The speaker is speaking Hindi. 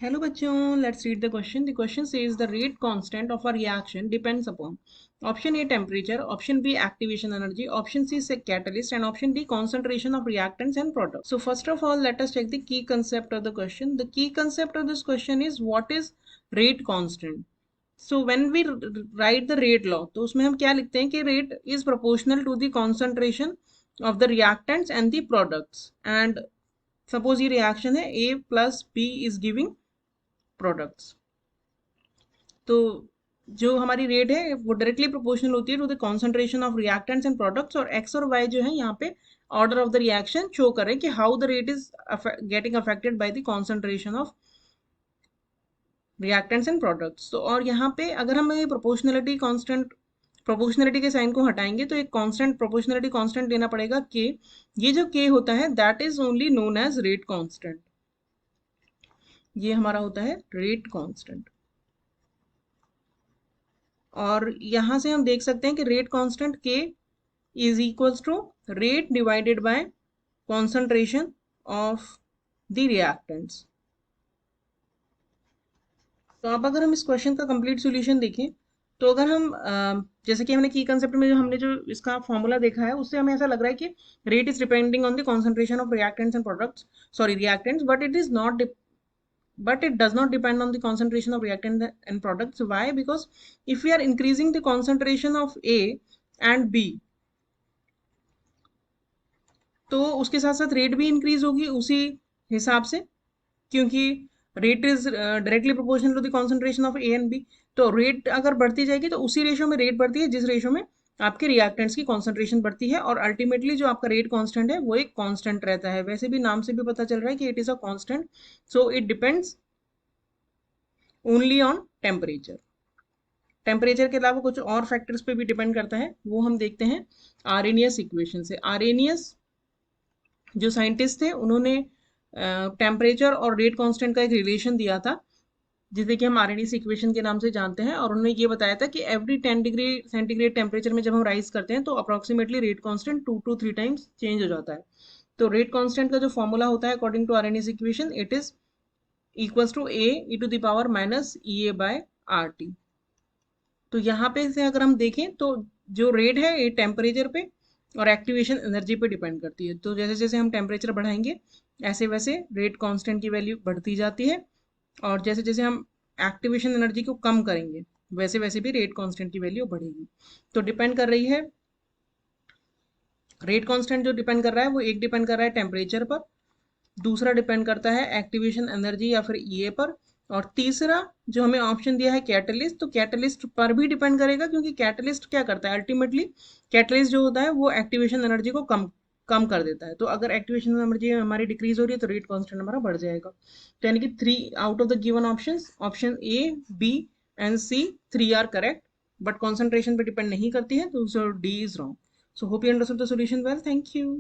Hello bachon, let's read the question. The question says the rate constant of a reaction depends upon option A temperature, option B activation energy, option C is a catalyst, and option D concentration of reactants and products. So first of all, let us check the key concept of the question. The key concept of this question is what is rate constant. So when we write the rate law, तो उसमें हम क्या लिखते हैं कि rate is proportional to the concentration of the reactants and the products. And suppose ये reaction है A plus B is giving products, तो जो हमारी रेट है वो डायरेक्टली प्रोपोर्शनल होती है to the concentration of reactants and products, और एक्स और वाई जो है यहाँ पे order of the reaction show करें कि how the rate is getting affected by the concentration of reactants and products. तो और यहाँ पे अगर हम ये प्रोपोर्शनलिटी के साइन को हटाएंगे तो एक कांस्टेंट प्रोपोर्शनलिटी कांस्टेंट लेना पड़ेगा के। ये जो के होता है that is only known as rate constant, ये हमारा होता है रेट कांस्टेंट। और यहां से हम देख सकते हैं कि rate constant K is equals to rate divided by concentration of the reactants. तो अब अगर हम इस क्वेश्चन का कंप्लीट सॉल्यूशन देखें तो अगर हम जैसे कि हमने की कंसेप्ट में जो हमने जो इसका फॉर्मूला देखा है उससे हमें ऐसा लग रहा है कि rate is depending on the concentration of reactants and products, sorry reactants, but it does not depend on the concentration of reactant and products. Why? Because if we are increasing the concentration of A and B, तो उसके साथ साथ रेट भी इंक्रीज होगी उसी हिसाब से, क्योंकि rate is directly proportional to the concentration of A and B. तो रेट अगर बढ़ती जाएगी तो उसी रेशो में रेट बढ़ती है जिस रेशो में आपके रिएक्टेंट्स की कॉन्सेंट्रेशन बढ़ती है, और अल्टीमेटली जो आपका रेट कांस्टेंट है वो एक कांस्टेंट रहता है। वैसे भी नाम से भी पता चल रहा है कि it is a constant, so it depends only on temperature. Temperature के अलावा कुछ और फैक्टर्स पे भी डिपेंड करता है, वो हम देखते हैं आरेनियस इक्वेशन से। आरेनियस जो साइंटिस्ट थे उन्होंने टेम्परेचर और रेट कांस्टेंट का एक रिलेशन दिया था जिसे कि हम आरेनियस इक्वेशन के नाम से जानते हैं, और उन्होंने ये बताया था कि एवरी 10 डिग्री सेंटीग्रेड टेम्परेचर में जब हम राइज करते हैं तो approximately rate constant 2 to 3 times change हो जाता है। तो रेट कांस्टेंट का जो फॉर्मूला होता है according to Arrhenius equation it is equals to A e to the power minus E A by R T. तो यहाँ पे से अगर हम देखें तो जो रेट है ये टेम्परेचर पे और एक्टिवेशन एनर्जी पे डिपेंड करती है। तो जैसे जैसे हम टेम्परेचर बढ़ाएंगे ऐसे वैसे रेट कांस्टेंट की वैल्यू बढ़ती जाती है, और जैसे जैसे हम एक्टिवेशन एनर्जी को कम करेंगे वैसे वैसे भी रेट कांस्टेंट की वैल्यू बढ़ेगी। तो डिपेंड कर रही है रेट कांस्टेंट, जो डिपेंड कर रहा है वो एक डिपेंड कर रहा है टेम्परेचर पर, दूसरा डिपेंड करता है एक्टिवेशन एनर्जी या फिर ईए पर, और तीसरा जो हमें ऑप्शन दिया है कैटलिस्ट, तो कैटलिस्ट पर भी डिपेंड करेगा, क्योंकि कैटलिस्ट क्या करता है अल्टीमेटली, कैटलिस्ट जो होता है वो एक्टिवेशन एनर्जी को कम कम कर देता है। तो अगर एक्टिवेशन एनर्जी हमारी डिक्रीज हो रही है तो रेट कांस्टेंट हमारा बढ़ जाएगा। तो यानी कि 3 out of the given options option A B and C 3 are correct, but concentration पे डिपेंड नहीं करती है, तो D is wrong. So hope you understood the solution well, thank you.